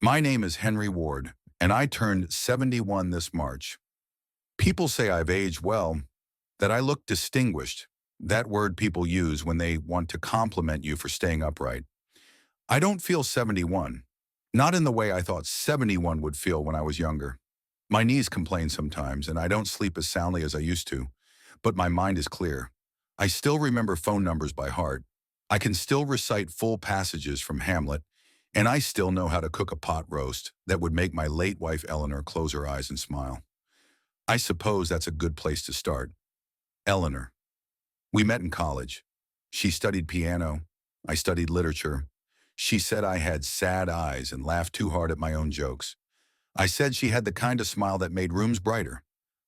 My name is Henry Ward, and I turned 71 this March. People say I've aged well, that I look distinguished, that word people use when they want to compliment you for staying upright. I don't feel 71, not in the way I thought 71 would feel when I was younger. My knees complain sometimes, and I don't sleep as soundly as I used to, but my mind is clear. I still remember phone numbers by heart. I can still recite full passages from Hamlet, and I still know how to cook a pot roast that would make my late wife Eleanor close her eyes and smile. I suppose that's a good place to start. Eleanor. We met in college. She studied piano. I studied literature. She said I had sad eyes and laughed too hard at my own jokes. I said she had the kind of smile that made rooms brighter.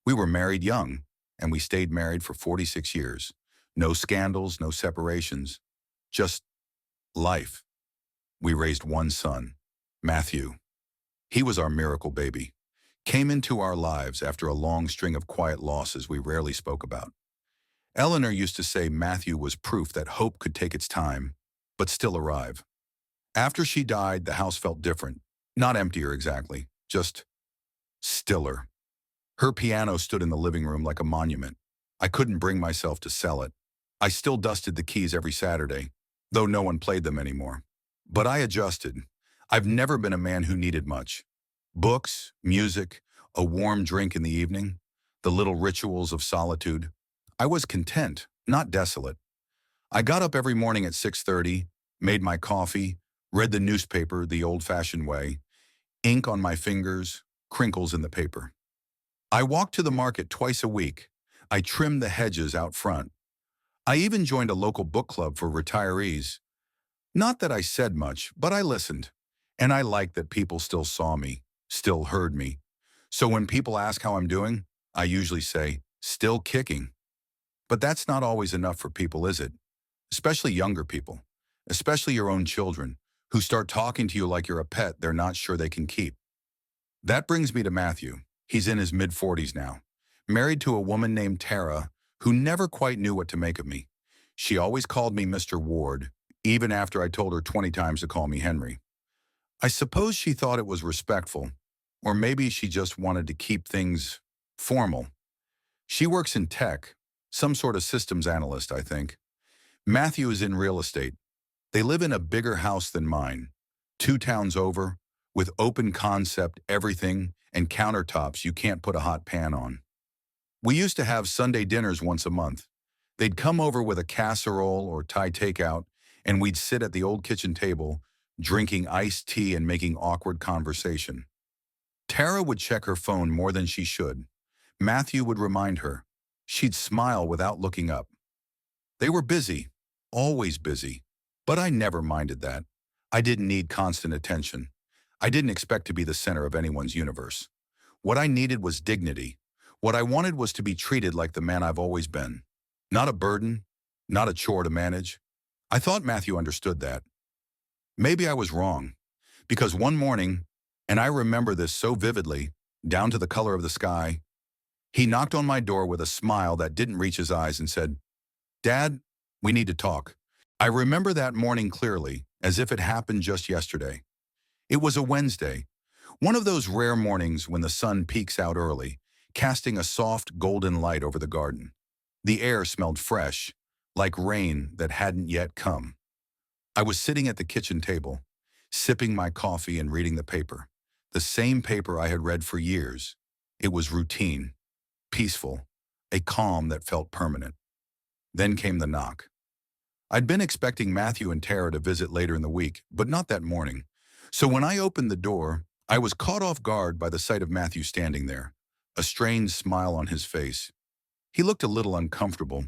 We were married young, and we stayed married for 46 years. No scandals, no separations. Just life. We raised one son, Matthew. He was our miracle baby. Came into our lives after a long string of quiet losses we rarely spoke about. Eleanor used to say Matthew was proof that hope could take its time, but still arrive. After she died, the house felt different. Not emptier exactly, just stiller. Her piano stood in the living room like a monument. I couldn't bring myself to sell it. I still dusted the keys every Saturday, though no one played them anymore. But I adjusted. I've never been a man who needed much. Books, music, a warm drink in the evening, the little rituals of solitude. I was content, not desolate. I got up every morning at 6:30, made my coffee, read the newspaper the old-fashioned way, ink on my fingers, crinkles in the paper. I walked to the market twice a week. I trimmed the hedges out front. I even joined a local book club for retirees. Not that I said much, but I listened. And I liked that people still saw me, still heard me. So when people ask how I'm doing, I usually say, still kicking. But that's not always enough for people, is it? Especially younger people, especially your own children, who start talking to you like you're a pet they're not sure they can keep. That brings me to Matthew. He's in his mid-40s now, married to a woman named Tara, who never quite knew what to make of me. She always called me Mr. Ward, even after I told her 20 times to call me Henry. I suppose she thought it was respectful, or maybe she just wanted to keep things formal. She works in tech, some sort of systems analyst, I think. Matthew is in real estate. They live in a bigger house than mine, 2 towns over, with open concept everything and countertops you can't put a hot pan on. We used to have Sunday dinners once a month. They'd come over with a casserole or Thai takeout, and we'd sit at the old kitchen table, drinking iced tea and making awkward conversation. Tara would check her phone more than she should. Matthew would remind her. She'd smile without looking up. They were busy, always busy, but I never minded that. I didn't need constant attention. I didn't expect to be the center of anyone's universe. What I needed was dignity. What I wanted was to be treated like the man I've always been. Not a burden, not a chore to manage. I thought Matthew understood that. Maybe I was wrong, because one morning, and I remember this so vividly, down to the color of the sky, he knocked on my door with a smile that didn't reach his eyes and said, "Dad, we need to talk." I remember that morning clearly, as if it happened just yesterday. It was a Wednesday, one of those rare mornings when the sun peeks out early, casting a soft golden light over the garden. The air smelled fresh, like rain that hadn't yet come. I was sitting at the kitchen table, sipping my coffee and reading the paper, the same paper I had read for years. It was routine, peaceful, a calm that felt permanent. Then came the knock. I'd been expecting Matthew and Tara to visit later in the week, but not that morning. So when I opened the door, I was caught off guard by the sight of Matthew standing there, a strange smile on his face. He looked a little uncomfortable,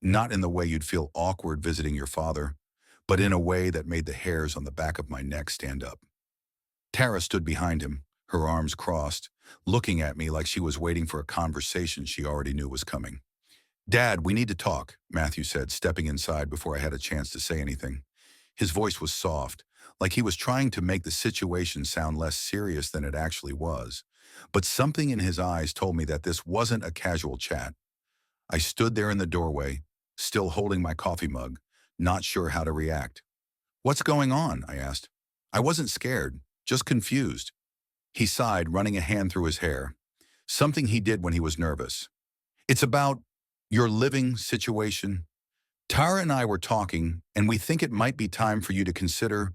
not in the way you'd feel awkward visiting your father, but in a way that made the hairs on the back of my neck stand up. Tara stood behind him, her arms crossed, looking at me like she was waiting for a conversation she already knew was coming. "Dad, we need to talk," Matthew said, stepping inside before I had a chance to say anything. His voice was soft, like he was trying to make the situation sound less serious than it actually was. But something in his eyes told me that this wasn't a casual chat. I stood there in the doorway, still holding my coffee mug, not sure how to react. "What's going on?" I asked. I wasn't scared, just confused. He sighed, running a hand through his hair, something he did when he was nervous. It's about your living situation. Tara and I were talking, and we think it might be time for you to consider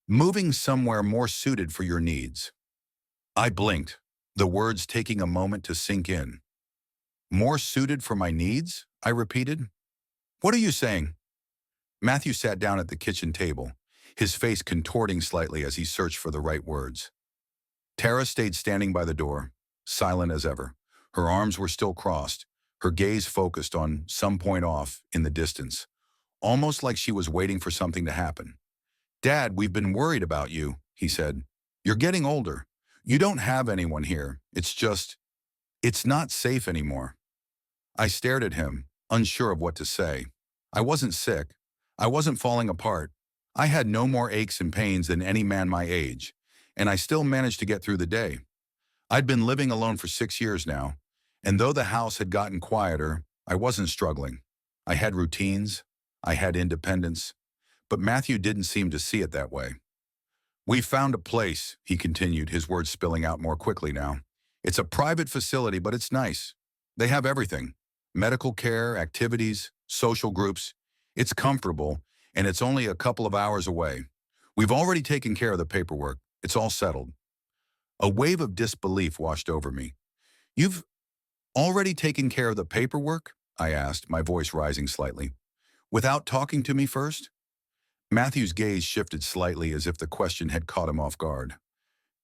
moving somewhere more suited for your needs. I blinked, the words taking a moment to sink in. More suited for my needs? I repeated. What are you saying? Matthew sat down at the kitchen table, his face contorting slightly as he searched for the right words. Tara stayed standing by the door, silent as ever. Her arms were still crossed, her gaze focused on some point off in the distance, almost like she was waiting for something to happen. Dad, we've been worried about you, he said. You're getting older. You don't have anyone here. It's not safe anymore. I stared at him, unsure of what to say. I wasn't sick. I wasn't falling apart. I had no more aches and pains than any man my age, and I still managed to get through the day. I'd been living alone for 6 years now, and though the house had gotten quieter, I wasn't struggling. I had routines. I had independence. But Matthew didn't seem to see it that way. We found a place, he continued, his words spilling out more quickly now. It's a private facility, but it's nice. They have everything. Medical care, activities, social groups. It's comfortable, and it's only a couple of hours away. We've already taken care of the paperwork. It's all settled. A wave of disbelief washed over me. You've already taken care of the paperwork? I asked, my voice rising slightly. Without talking to me first? Matthew's gaze shifted slightly as if the question had caught him off guard.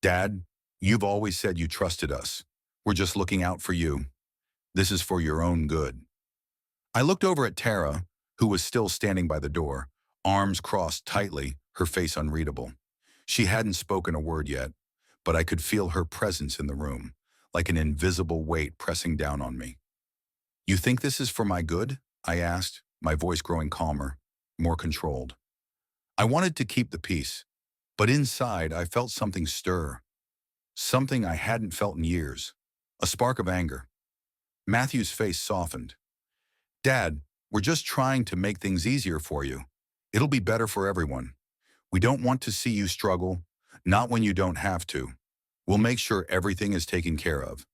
Dad, you've always said you trusted us. We're just looking out for you. This is for your own good. I looked over at Tara, who was still standing by the door, arms crossed tightly, her face unreadable. She hadn't spoken a word yet, but I could feel her presence in the room, like an invisible weight pressing down on me. You think this is for my good? I asked, my voice growing calmer, more controlled. I wanted to keep the peace, but inside I felt something stir, something I hadn't felt in years, a spark of anger. Matthew's face softened. Dad, we're just trying to make things easier for you. It'll be better for everyone. We don't want to see you struggle, not when you don't have to. We'll make sure everything is taken care of.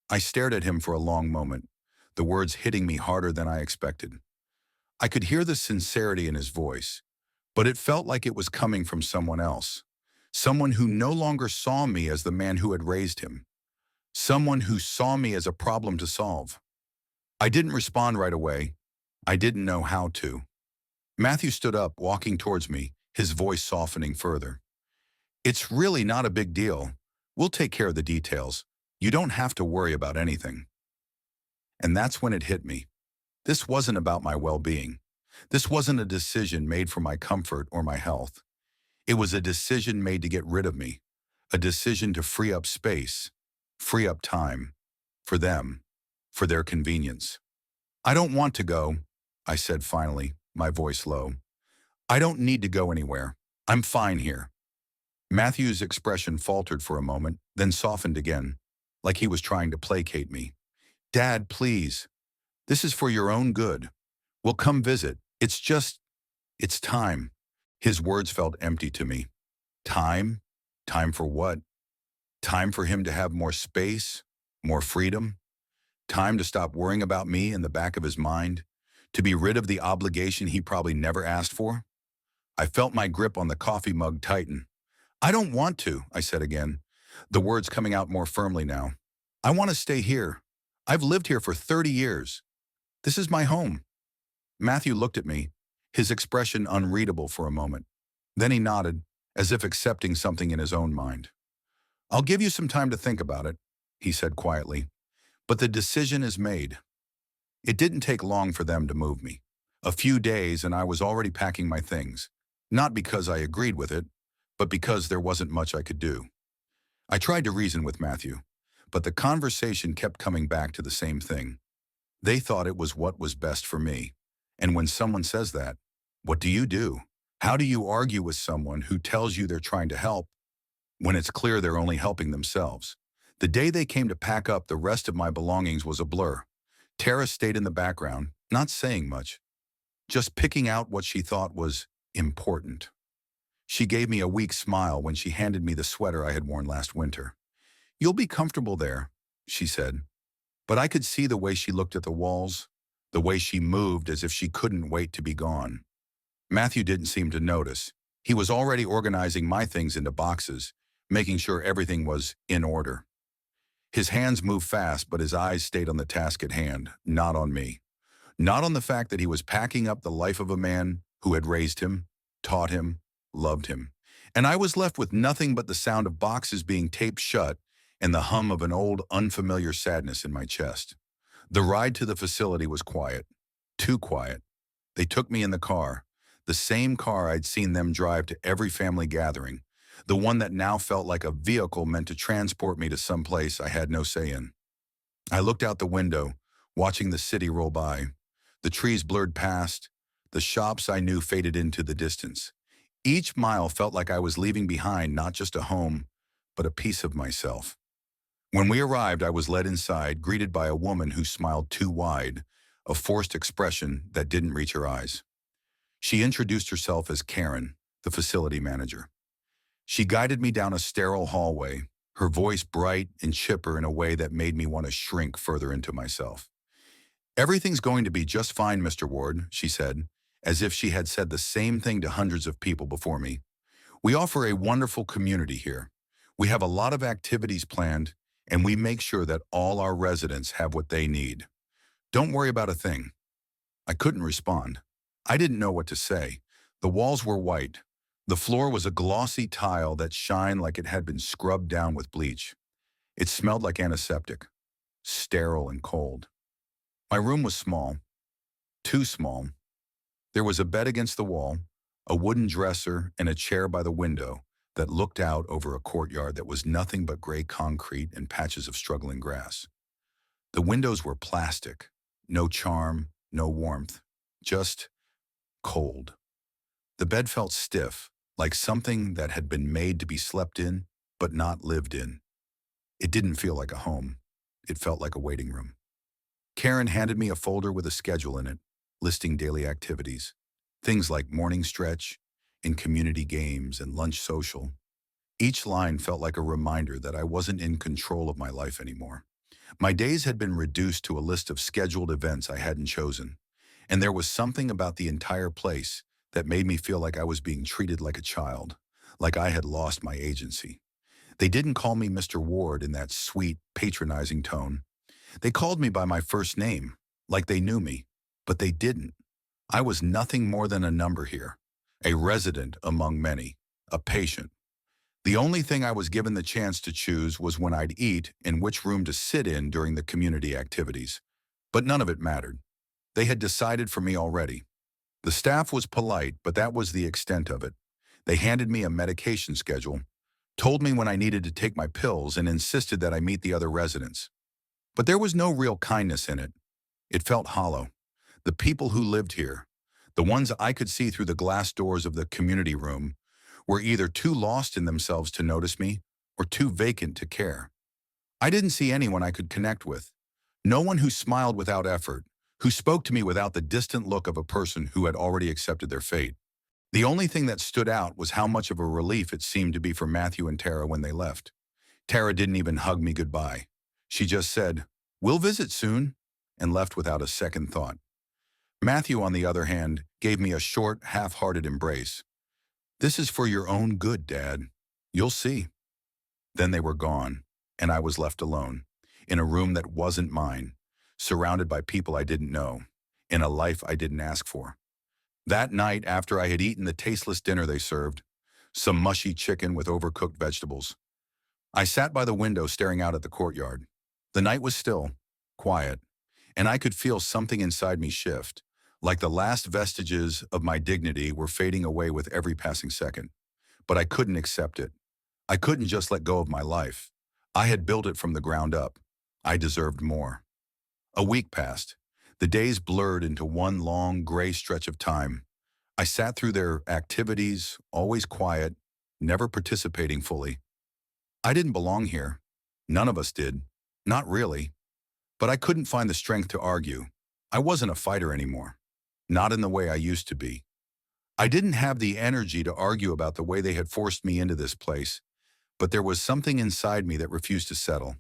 I stared at him for a long moment, the words hitting me harder than I expected. I could hear the sincerity in his voice, but it felt like it was coming from someone else, someone who no longer saw me as the man who had raised him, someone who saw me as a problem to solve. I didn't respond right away. I didn't know how to. Matthew stood up, walking towards me, his voice softening further. It's really not a big deal. We'll take care of the details. You don't have to worry about anything. And that's when it hit me. This wasn't about my well-being. This wasn't a decision made for my comfort or my health. It was a decision made to get rid of me, a decision to free up space, free up time, for them, for their convenience. I don't want to go, I said finally, my voice low. I don't need to go anywhere. I'm fine here. Matthew's expression faltered for a moment, then softened again, like he was trying to placate me. Dad, please. This is for your own good. We'll come visit. It's time. His words felt empty to me. Time? Time for what? Time for him to have more space, more freedom? Time to stop worrying about me in the back of his mind? To be rid of the obligation he probably never asked for? I felt my grip on the coffee mug tighten. I don't want to, I said again, the words coming out more firmly now. I want to stay here. I've lived here for 30 years. This is my home. Matthew looked at me, his expression unreadable for a moment. Then he nodded, as if accepting something in his own mind. I'll give you some time to think about it, he said quietly, but the decision is made. It didn't take long for them to move me. A few days and I was already packing my things, not because I agreed with it, but because there wasn't much I could do. I tried to reason with Matthew, but the conversation kept coming back to the same thing. They thought it was what was best for me. And when someone says that, what do you do? How do you argue with someone who tells you they're trying to help when it's clear they're only helping themselves? The day they came to pack up the rest of my belongings was a blur. Tara stayed in the background, not saying much, just picking out what she thought was important. She gave me a weak smile when she handed me the sweater I had worn last winter. "You'll be comfortable there," she said. But I could see the way she looked at the walls, the way she moved as if she couldn't wait to be gone. Matthew didn't seem to notice. He was already organizing my things into boxes, making sure everything was in order. His hands moved fast, but his eyes stayed on the task at hand, not on me. Not on the fact that he was packing up the life of a man who had raised him, taught him, loved him. And I was left with nothing but the sound of boxes being taped shut and the hum of an old, unfamiliar sadness in my chest. The ride to the facility was quiet. Too quiet. They took me in the car, the same car I'd seen them drive to every family gathering, the one that now felt like a vehicle meant to transport me to some place I had no say in. I looked out the window, watching the city roll by. The trees blurred past, the shops I knew faded into the distance. Each mile felt like I was leaving behind not just a home, but a piece of myself. When we arrived, I was led inside, greeted by a woman who smiled too wide, a forced expression that didn't reach her eyes. She introduced herself as Karen, the facility manager. She guided me down a sterile hallway, her voice bright and chipper in a way that made me want to shrink further into myself. "Everything's going to be just fine, Mr. Ward," she said, as if she had said the same thing to hundreds of people before me. "We offer a wonderful community here. We have a lot of activities planned, and we make sure that all our residents have what they need. Don't worry about a thing." I couldn't respond. I didn't know what to say. The walls were white. The floor was a glossy tile that shined like it had been scrubbed down with bleach. It smelled like antiseptic, sterile and cold. My room was small, too small. There was a bed against the wall, a wooden dresser, and a chair by the window that looked out over a courtyard that was nothing but gray concrete and patches of struggling grass. The windows were plastic, no charm, no warmth, just cold. The bed felt stiff, like something that had been made to be slept in, but not lived in. It didn't feel like a home. It felt like a waiting room. Karen handed me a folder with a schedule in it, listing daily activities. Things like morning stretch, and community games, and lunch social. Each line felt like a reminder that I wasn't in control of my life anymore. My days had been reduced to a list of scheduled events I hadn't chosen, and there was something about the entire place that made me feel like I was being treated like a child, like I had lost my agency. They didn't call me Mr. Ward in that sweet, patronizing tone. They called me by my first name, like they knew me, but they didn't. I was nothing more than a number here, a resident among many, a patient. The only thing I was given the chance to choose was when I'd eat and which room to sit in during the community activities. But none of it mattered. They had decided for me already. The staff was polite, but that was the extent of it. They handed me a medication schedule, told me when I needed to take my pills, and insisted that I meet the other residents. But there was no real kindness in it. It felt hollow. The people who lived here, the ones I could see through the glass doors of the community room, were either too lost in themselves to notice me or too vacant to care. I didn't see anyone I could connect with. No one who smiled without effort, who spoke to me without the distant look of a person who had already accepted their fate. The only thing that stood out was how much of a relief it seemed to be for Matthew and Tara when they left. Tara didn't even hug me goodbye. She just said, "We'll visit soon," and left without a second thought. Matthew, on the other hand, gave me a short, half-hearted embrace. "This is for your own good, Dad. You'll see." Then they were gone, and I was left alone, in a room that wasn't mine, surrounded by people I didn't know, in a life I didn't ask for. That night, after I had eaten the tasteless dinner they served, some mushy chicken with overcooked vegetables, I sat by the window staring out at the courtyard. The night was still, quiet, and I could feel something inside me shift, like the last vestiges of my dignity were fading away with every passing second. But I couldn't accept it. I couldn't just let go of my life. I had built it from the ground up. I deserved more. A week passed. The days blurred into one long, gray stretch of time. I sat through their activities, always quiet, never participating fully. I didn't belong here. None of us did. Not really. But I couldn't find the strength to argue. I wasn't a fighter anymore. Not in the way I used to be. I didn't have the energy to argue about the way they had forced me into this place, but there was something inside me that refused to settle.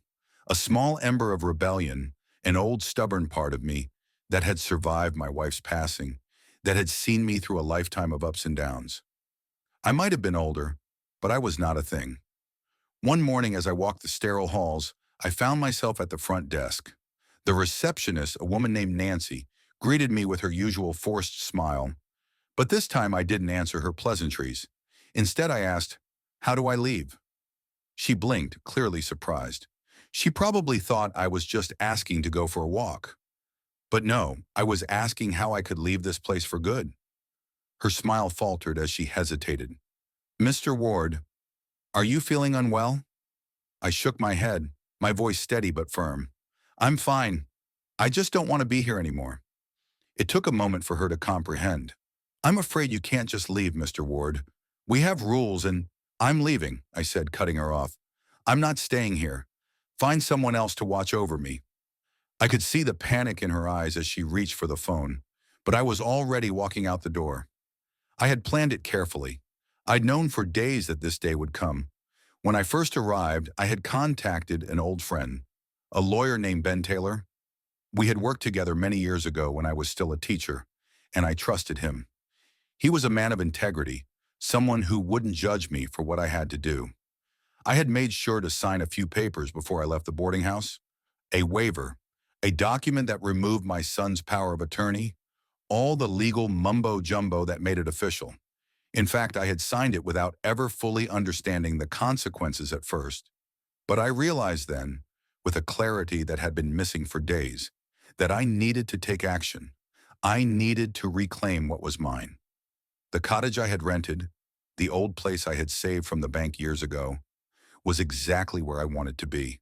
A small ember of rebellion, an old stubborn part of me that had survived my wife's passing, that had seen me through a lifetime of ups and downs. I might have been older, but I was not a thing. One morning as I walked the sterile halls, I found myself at the front desk. The receptionist, a woman named Nancy, greeted me with her usual forced smile, but this time I didn't answer her pleasantries. Instead I asked, "How do I leave?" She blinked, clearly surprised. She probably thought I was just asking to go for a walk. But no, I was asking how I could leave this place for good. Her smile faltered as she hesitated. "Mr. Ward, are you feeling unwell?" I shook my head, my voice steady but firm. "I'm fine. I just don't want to be here anymore." It took a moment for her to comprehend. "I'm afraid you can't just leave, Mr. Ward. We have rules and—" "I'm leaving," I said, cutting her off. "I'm not staying here. Find someone else to watch over me." I could see the panic in her eyes as she reached for the phone, but I was already walking out the door. I had planned it carefully. I'd known for days that this day would come. When I first arrived, I had contacted an old friend, a lawyer named Ben Taylor. We had worked together many years ago when I was still a teacher, and I trusted him. He was a man of integrity, someone who wouldn't judge me for what I had to do. I had made sure to sign a few papers before I left the boarding house. A waiver, a document that removed my son's power of attorney, all the legal mumbo-jumbo that made it official. In fact, I had signed it without ever fully understanding the consequences at first. But I realized then, with a clarity that had been missing for days, that I needed to take action. I needed to reclaim what was mine. The cottage I had rented, the old place I had saved from the bank years ago, was exactly where I wanted to be.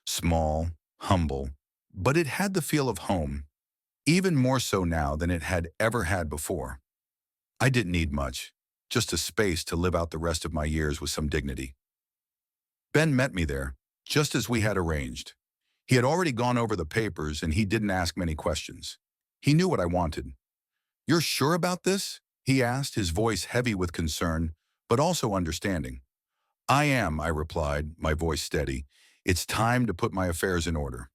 Small, humble, but it had the feel of home, even more so now than it had ever had before. I didn't need much, just a space to live out the rest of my years with some dignity. Ben met me there, just as we had arranged. He had already gone over the papers and he didn't ask many questions. He knew what I wanted. "You're sure about this?" he asked, his voice heavy with concern, but also understanding. "I am," I replied, my voice steady. "It's time to put my affairs in order."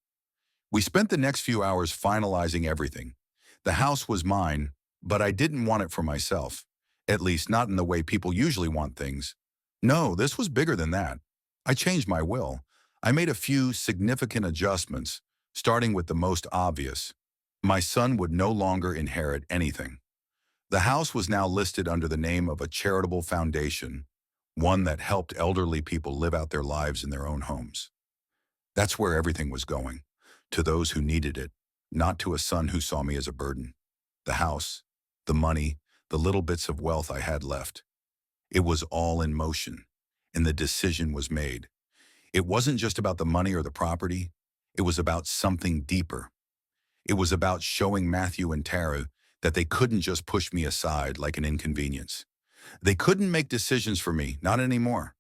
We spent the next few hours finalizing everything. The house was mine, but I didn't want it for myself. At least not in the way people usually want things. No, this was bigger than that. I changed my will. I made a few significant adjustments, starting with the most obvious. My son would no longer inherit anything. The house was now listed under the name of a charitable foundation, one that helped elderly people live out their lives in their own homes. That's where everything was going, to those who needed it, not to a son who saw me as a burden. The house, the money, the little bits of wealth I had left. It was all in motion, and the decision was made. It wasn't just about the money or the property. It was about something deeper. It was about showing Matthew and Tara that they couldn't just push me aside like an inconvenience. They couldn't make decisions for me, not anymore.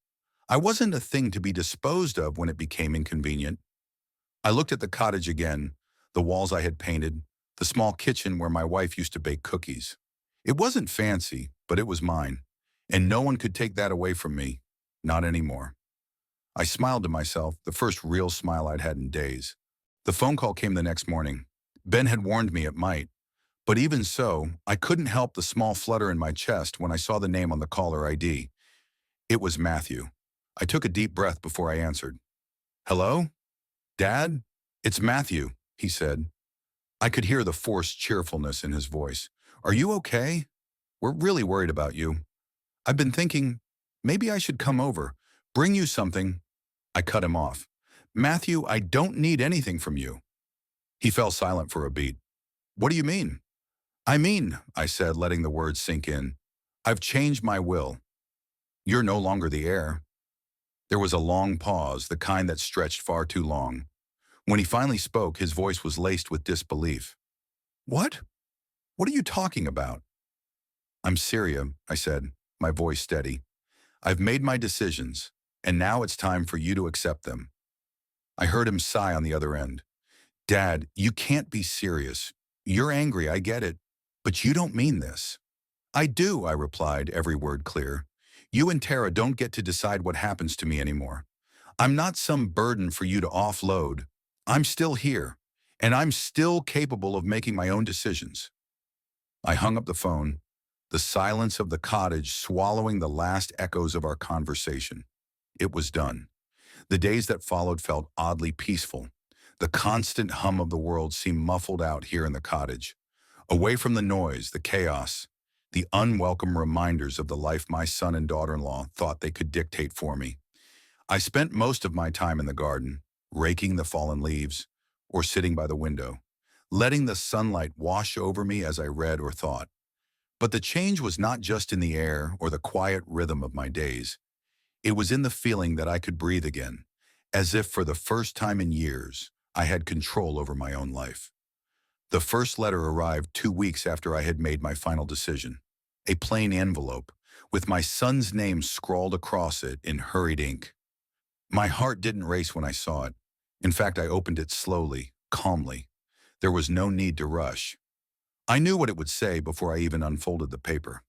I wasn't a thing to be disposed of when it became inconvenient. I looked at the cottage again, the walls I had painted, the small kitchen where my wife used to bake cookies. It wasn't fancy, but it was mine, and no one could take that away from me, not anymore. I smiled to myself, the first real smile I'd had in days. The phone call came the next morning. Ben had warned me it might, but even so, I couldn't help the small flutter in my chest when I saw the name on the caller ID. It was Matthew. I took a deep breath before I answered. "Hello? Dad? It's Matthew," he said. I could hear the forced cheerfulness in his voice. "Are you okay? We're really worried about you. I've been thinking, maybe I should come over, bring you something." I cut him off. "Matthew, I don't need anything from you." He fell silent for a beat. "What do you mean?" I said, letting the words sink in. "I've changed my will. You're no longer the heir." There was a long pause, the kind that stretched far too long. When he finally spoke, his voice was laced with disbelief. "What? What are you talking about?" "I'm serious," I said, my voice steady. "I've made my decisions, and now it's time for you to accept them." I heard him sigh on the other end. "Dad, you can't be serious. You're angry, I get it, but you don't mean this." I do, I replied, every word clear. You and Tara don't get to decide what happens to me anymore. I'm not some burden for you to offload. I'm still here, and I'm still capable of making my own decisions. I hung up the phone, the silence of the cottage swallowing the last echoes of our conversation. It was done. The days that followed felt oddly peaceful. The constant hum of the world seemed muffled out here in the cottage, away from the noise, the chaos, the unwelcome reminders of the life my son and daughter-in-law thought they could dictate for me. I spent most of my time in the garden, raking the fallen leaves, or sitting by the window, letting the sunlight wash over me as I read or thought. But the change was not just in the air or the quiet rhythm of my days. It was in the feeling that I could breathe again, as if for the first time in years, I had control over my own life. The first letter arrived 2 weeks after I had made my final decision. A plain envelope, with my son's name scrawled across it in hurried ink. My heart didn't race when I saw it. In fact, I opened it slowly, calmly. There was no need to rush. I knew what it would say before I even unfolded the paper.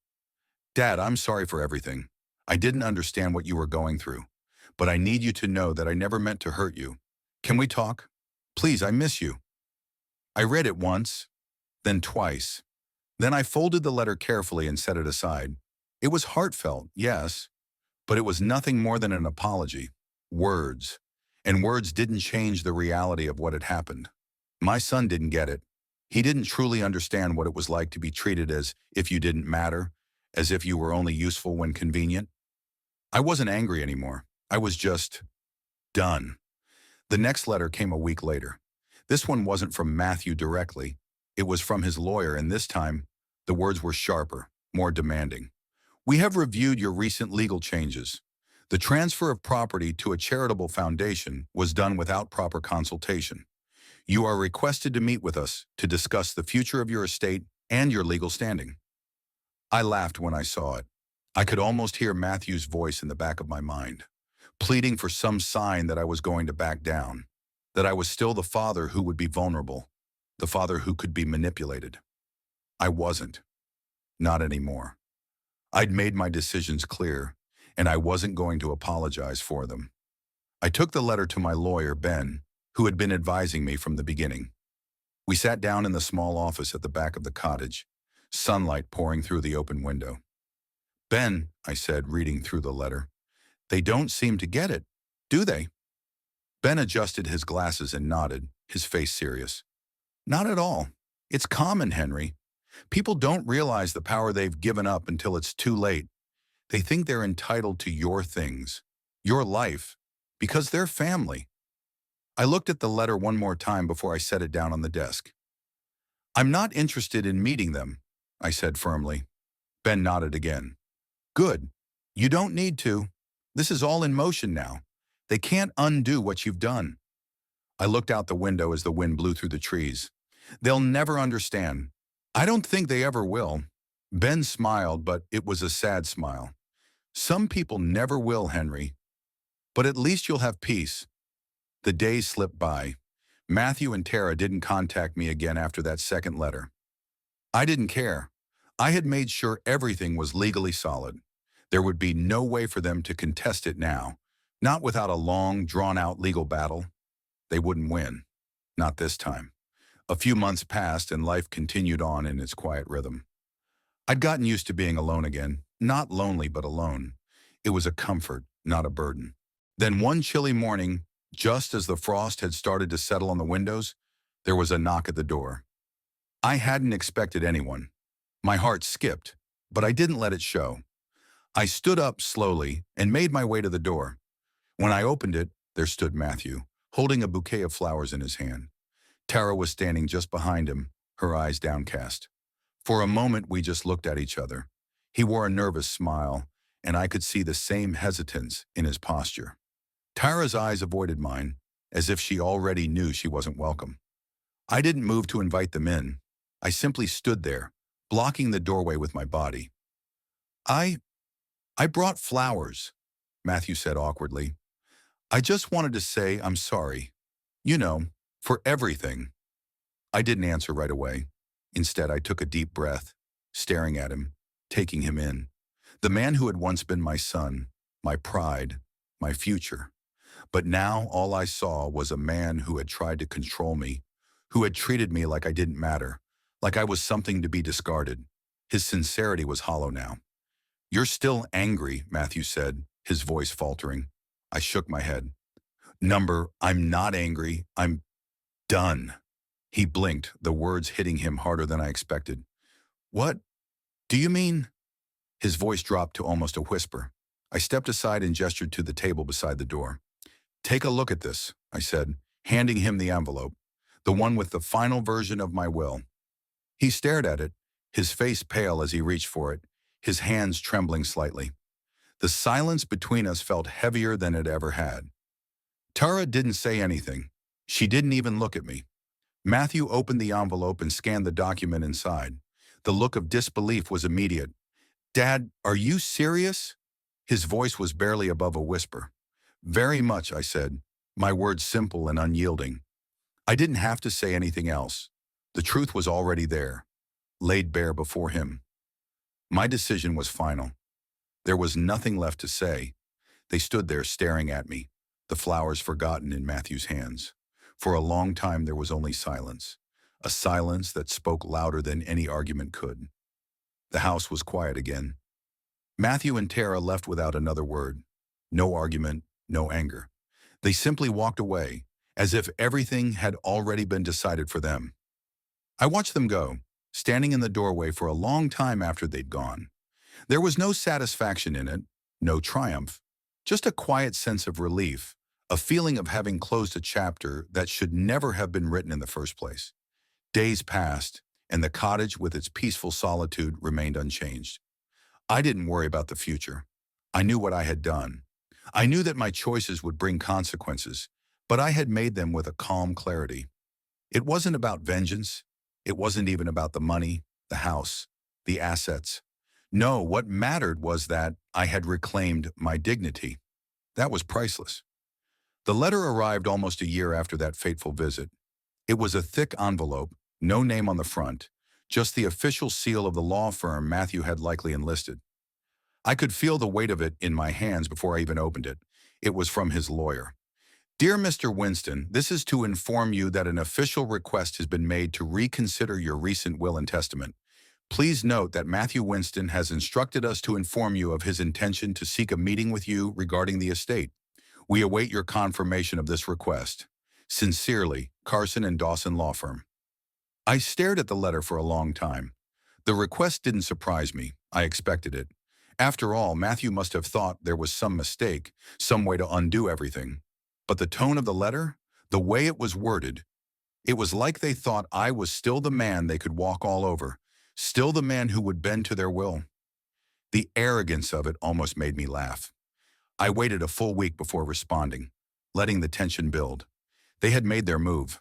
Dad, I'm sorry for everything. I didn't understand what you were going through, but I need you to know that I never meant to hurt you. Can we talk? Please, I miss you. I read it once, then twice. Then I folded the letter carefully and set it aside. It was heartfelt, yes, but it was nothing more than an apology. Words. And words didn't change the reality of what had happened. My son didn't get it. He didn't truly understand what it was like to be treated as if you didn't matter, as if you were only useful when convenient. I wasn't angry anymore. I was just done. The next letter came a week later. This one wasn't from Matthew directly. It was from his lawyer, and this time, the words were sharper, more demanding. We have reviewed your recent legal changes. The transfer of property to a charitable foundation was done without proper consultation. You are requested to meet with us to discuss the future of your estate and your legal standing. I laughed when I saw it. I could almost hear Matthew's voice in the back of my mind, pleading for some sign that I was going to back down, that I was still the father who would be vulnerable, the father who could be manipulated. I wasn't. Not anymore. I'd made my decisions clear, and I wasn't going to apologize for them. I took the letter to my lawyer, Ben, who had been advising me from the beginning. We sat down in the small office at the back of the cottage, sunlight pouring through the open window. Ben, I said, reading through the letter, they don't seem to get it, do they? Ben adjusted his glasses and nodded, his face serious. Not at all. It's common, Henry. People don't realize the power they've given up until it's too late. They think they're entitled to your things, your life, because they're family. I looked at the letter one more time before I set it down on the desk. I'm not interested in meeting them, I said firmly. Ben nodded again. Good. You don't need to. This is all in motion now. They can't undo what you've done. I looked out the window as the wind blew through the trees. They'll never understand. I don't think they ever will. Ben smiled, but it was a sad smile. Some people never will, Henry. But at least you'll have peace. The days slipped by. Matthew and Tara didn't contact me again after that second letter. I didn't care. I had made sure everything was legally solid. There would be no way for them to contest it now, not without a long, drawn-out legal battle. They wouldn't win. Not this time. A few months passed and life continued on in its quiet rhythm. I'd gotten used to being alone again, not lonely but alone. It was a comfort, not a burden. Then one chilly morning, just as the frost had started to settle on the windows, there was a knock at the door. I hadn't expected anyone. My heart skipped, but I didn't let it show. I stood up slowly and made my way to the door. When I opened it, there stood Matthew, holding a bouquet of flowers in his hand. Tara was standing just behind him, her eyes downcast. For a moment, we just looked at each other. He wore a nervous smile, and I could see the same hesitance in his posture. Tara's eyes avoided mine, as if she already knew she wasn't welcome. I didn't move to invite them in. I simply stood there, blocking the doorway with my body. I brought flowers, Matthew said awkwardly. I just wanted to say I'm sorry. You know, for everything. I didn't answer right away. Instead, I took a deep breath, staring at him. taking him in. The man who had once been my son, my pride, my future. But now all I saw was a man who had tried to control me, who had treated me like I didn't matter, like I was something to be discarded. His sincerity was hollow now. "You're still angry," Matthew said, his voice faltering. I shook my head. I'm not angry. I'm done." He blinked, the words hitting him harder than I expected. "What do you mean?" His voice dropped to almost a whisper. I stepped aside and gestured to the table beside the door. "Take a look at this," I said, handing him the envelope, the one with the final version of my will. He stared at it, his face pale as he reached for it, his hands trembling slightly. The silence between us felt heavier than it ever had. Tara didn't say anything. She didn't even look at me. Matthew opened the envelope and scanned the document inside. The look of disbelief was immediate. "Dad, are you serious?" His voice was barely above a whisper. "Very much," I said, my words simple and unyielding. I didn't have to say anything else. The truth was already there, laid bare before him. My decision was final. There was nothing left to say. They stood there staring at me, the flowers forgotten in Matthew's hands. For a long time there was only silence, a silence that spoke louder than any argument could. The house was quiet again. Matthew and Tara left without another word. No argument, no anger. They simply walked away, as if everything had already been decided for them. I watched them go, standing in the doorway for a long time after they'd gone. There was no satisfaction in it, no triumph, just a quiet sense of relief, a feeling of having closed a chapter that should never have been written in the first place. Days passed, and the cottage with its peaceful solitude remained unchanged. I didn't worry about the future. I knew what I had done. I knew that my choices would bring consequences, but I had made them with a calm clarity. It wasn't about vengeance. It wasn't even about the money, the house, the assets. No, what mattered was that I had reclaimed my dignity. That was priceless. The letter arrived almost a year after that fateful visit. It was a thick envelope, no name on the front, just the official seal of the law firm Matthew had likely enlisted. I could feel the weight of it in my hands before I even opened it. It was from his lawyer. "Dear Mr. Winston, this is to inform you that an official request has been made to reconsider your recent will and testament. Please note that Matthew Winston has instructed us to inform you of his intention to seek a meeting with you regarding the estate. We await your confirmation of this request. Sincerely, Carson and Dawson Law Firm." I stared at the letter for a long time. The request didn't surprise me. I expected it. After all, Matthew must have thought there was some mistake, some way to undo everything. But the tone of the letter, the way it was worded, it was like they thought I was still the man they could walk all over, still the man who would bend to their will. The arrogance of it almost made me laugh. I waited a full week before responding, letting the tension build. They had made their move.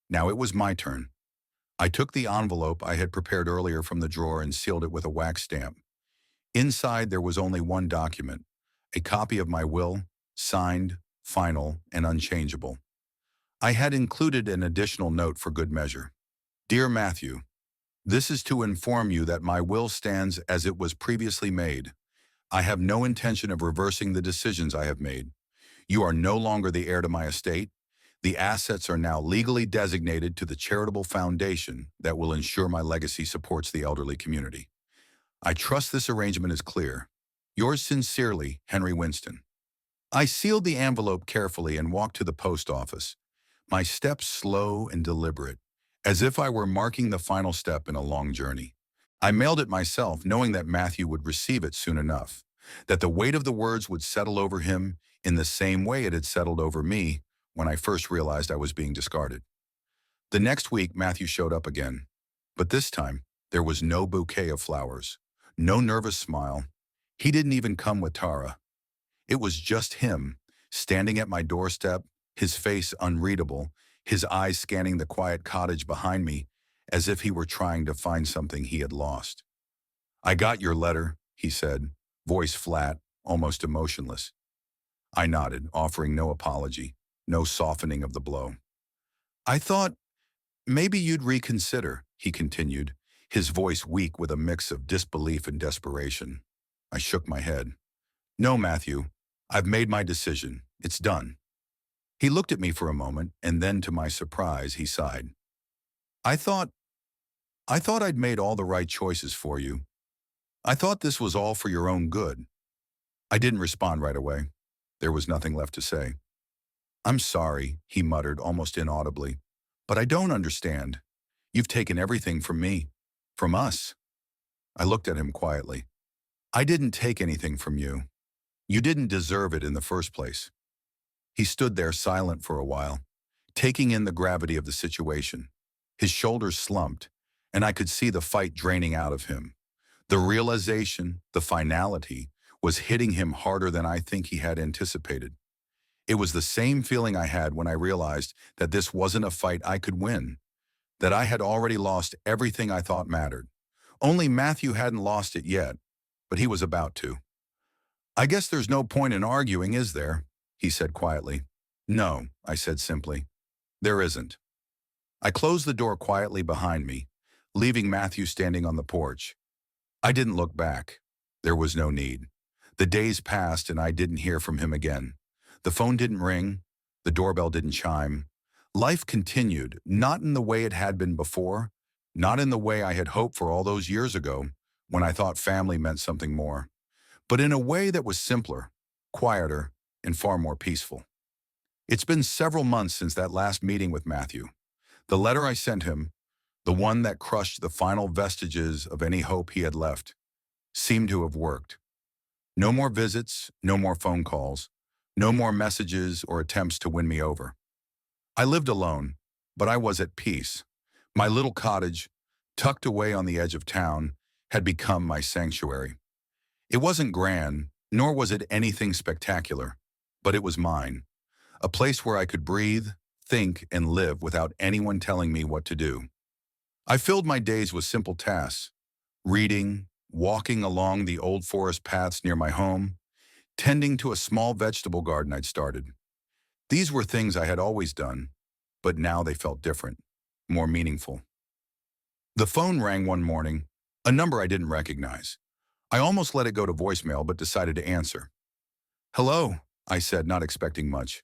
Now it was my turn. I took the envelope I had prepared earlier from the drawer and sealed it with a wax stamp. Inside there was only one document, a copy of my will, signed, final, and unchangeable. I had included an additional note for good measure. "Dear Matthew, this is to inform you that my will stands as it was previously made. I have no intention of reversing the decisions I have made. You are no longer the heir to my estate. The assets are now legally designated to the charitable foundation that will ensure my legacy supports the elderly community. I trust this arrangement is clear. Yours sincerely, Henry Winston." I sealed the envelope carefully and walked to the post office, my steps slow and deliberate, as if I were marking the final step in a long journey. I mailed it myself, knowing that Matthew would receive it soon enough, that the weight of the words would settle over him in the same way it had settled over me when I first realized I was being discarded. The next week, Matthew showed up again, but this time there was no bouquet of flowers, no nervous smile. He didn't even come with Tara. It was just him, standing at my doorstep, his face unreadable, his eyes scanning the quiet cottage behind me as if he were trying to find something he had lost. "I got your letter," he said, voice flat, almost emotionless. I nodded, offering no apology, no softening of the blow. "I thought maybe you'd reconsider," he continued, his voice weak with a mix of disbelief and desperation. I shook my head. No, Matthew, I've made my decision. It's done. He looked at me for a moment, and then to my surprise, he sighed. I thought, I thought I'd made all the right choices for you. I thought this was all for your own good. I didn't respond right away. There was nothing left to say. I'm sorry, he muttered almost inaudibly, but I don't understand. You've taken everything from me, from us. I looked at him quietly. I didn't take anything from you. You didn't deserve it in the first place. He stood there silent for a while, taking in the gravity of the situation. His shoulders slumped, and I could see the fight draining out of him. The realization, the finality, was hitting him harder than I think he had anticipated. It was the same feeling I had when I realized that this wasn't a fight I could win, that I had already lost everything I thought mattered. Only Matthew hadn't lost it yet, but he was about to. I guess there's no point in arguing, is there? He said quietly. No, I said simply. There isn't. I closed the door quietly behind me, leaving Matthew standing on the porch. I didn't look back. There was no need. The days passed and I didn't hear from him again. The phone didn't ring. The doorbell didn't chime. Life continued, not in the way it had been before, not in the way I had hoped for all those years ago when I thought family meant something more, but in a way that was simpler, quieter, and far more peaceful. It's been several months since that last meeting with Matthew. The letter I sent him, the one that crushed the final vestiges of any hope he had left, seemed to have worked. No more visits, no more phone calls, no more messages or attempts to win me over. I lived alone, but I was at peace. My little cottage, tucked away on the edge of town, had become my sanctuary. It wasn't grand, nor was it anything spectacular, but it was mine. A place where I could breathe, think, and live without anyone telling me what to do. I filled my days with simple tasks: reading, walking along the old forest paths near my home, tending to a small vegetable garden I'd started. These were things I had always done, but now they felt different, more meaningful. The phone rang one morning, a number I didn't recognize. I almost let it go to voicemail but decided to answer. Hello, I said, not expecting much.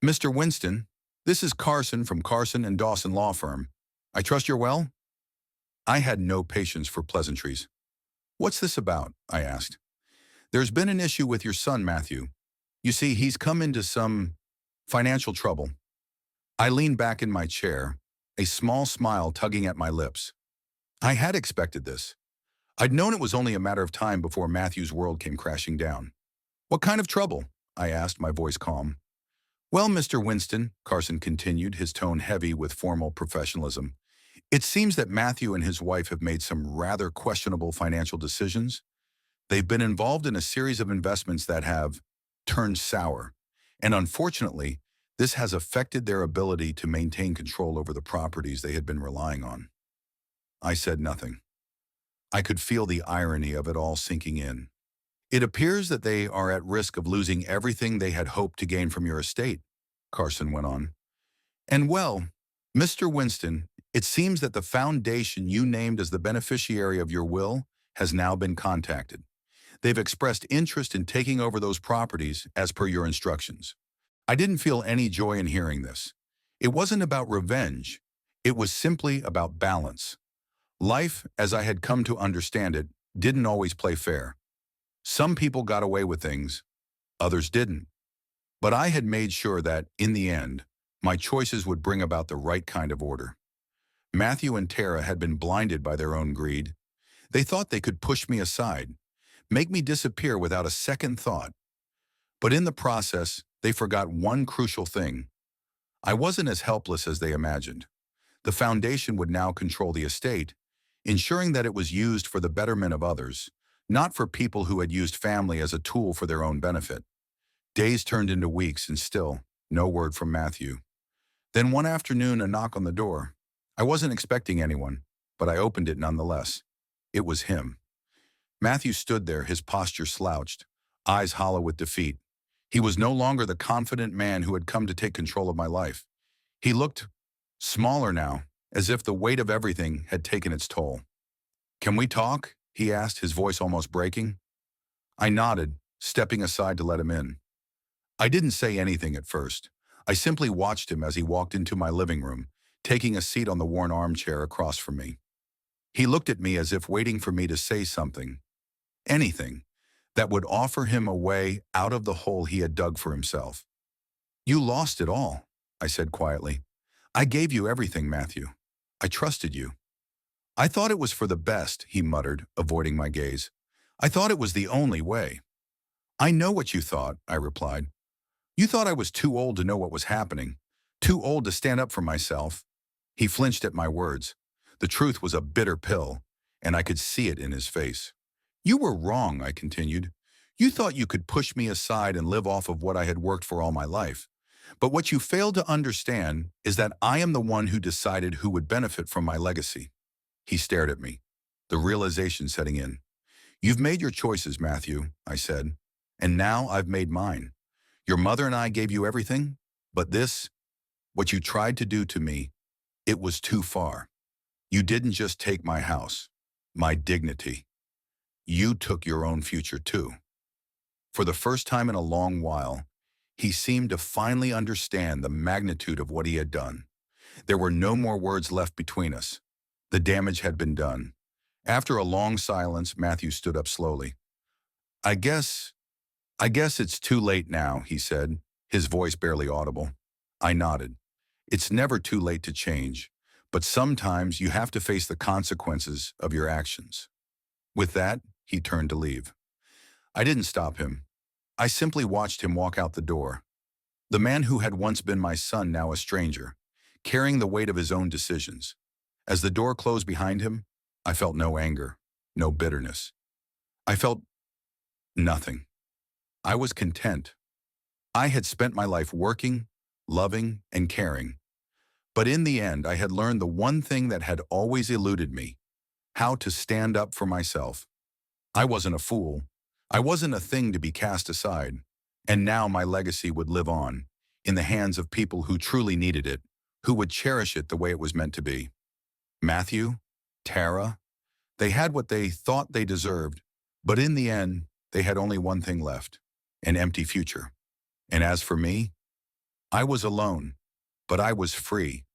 Mr. Winston, this is Carson from Carson and Dawson Law Firm. I trust you're well? I had no patience for pleasantries. What's this about? I asked. There's been an issue with your son, Matthew. You see, he's come into some financial trouble. I leaned back in my chair, a small smile tugging at my lips. I had expected this. I'd known it was only a matter of time before Matthew's world came crashing down. What kind of trouble? I asked, my voice calm. Well, Mr. Winston, Carson continued, his tone heavy with formal professionalism, it seems that Matthew and his wife have made some rather questionable financial decisions. They've been involved in a series of investments that have turned sour, and unfortunately, this has affected their ability to maintain control over the properties they had been relying on. I said nothing. I could feel the irony of it all sinking in. It appears that they are at risk of losing everything they had hoped to gain from your estate, Carson went on. And well, Mr. Winston, it seems that the foundation you named as the beneficiary of your will has now been contacted. They've expressed interest in taking over those properties as per your instructions. I didn't feel any joy in hearing this. It wasn't about revenge. It was simply about balance. Life, as I had come to understand it, didn't always play fair. Some people got away with things, others didn't. But I had made sure that, in the end, my choices would bring about the right kind of order. Matthew and Tara had been blinded by their own greed. They thought they could push me aside, make me disappear without a second thought. But in the process, they forgot one crucial thing. I wasn't as helpless as they imagined. The foundation would now control the estate, ensuring that it was used for the betterment of others, not for people who had used family as a tool for their own benefit. Days turned into weeks and still, no word from Matthew. Then one afternoon, a knock on the door. I wasn't expecting anyone, but I opened it nonetheless. It was him. Matthew stood there, his posture slouched, eyes hollow with defeat. He was no longer the confident man who had come to take control of my life. He looked smaller now, as if the weight of everything had taken its toll. "Can we talk?" he asked, his voice almost breaking. I nodded, stepping aside to let him in. I didn't say anything at first. I simply watched him as he walked into my living room, taking a seat on the worn armchair across from me. He looked at me as if waiting for me to say something, anything, that would offer him a way out of the hole he had dug for himself. "You lost it all," I said quietly. "I gave you everything, Matthew. I trusted you." "I thought it was for the best," he muttered, avoiding my gaze. "I thought it was the only way." "I know what you thought," I replied. "You thought I was too old to know what was happening, too old to stand up for myself." He flinched at my words. The truth was a bitter pill, and I could see it in his face. "You were wrong," I continued. "You thought you could push me aside and live off of what I had worked for all my life. But what you failed to understand is that I am the one who decided who would benefit from my legacy." He stared at me, the realization setting in. "You've made your choices, Matthew," I said, "and now I've made mine. Your mother and I gave you everything, but this, what you tried to do to me, it was too far. You didn't just take my house, my dignity. You took your own future too." For the first time in a long while, he seemed to finally understand the magnitude of what he had done. There were no more words left between us. The damage had been done. After a long silence, Matthew stood up slowly. I guess it's too late now," he said, his voice barely audible. I nodded. It's never too late to change, but sometimes you have to face the consequences of your actions. With that, he turned to leave. I didn't stop him. I simply watched him walk out the door. The man who had once been my son, now a stranger, carrying the weight of his own decisions. As the door closed behind him, I felt no anger, no bitterness. I felt nothing. I was content. I had spent my life working, loving, and caring. But in the end, I had learned the one thing that had always eluded me: how to stand up for myself. I wasn't a fool. I wasn't a thing to be cast aside. And now my legacy would live on, in the hands of people who truly needed it, who would cherish it the way it was meant to be. Matthew, Tara, they had what they thought they deserved, but in the end, they had only one thing left: an empty future. And as for me, I was alone, but I was free.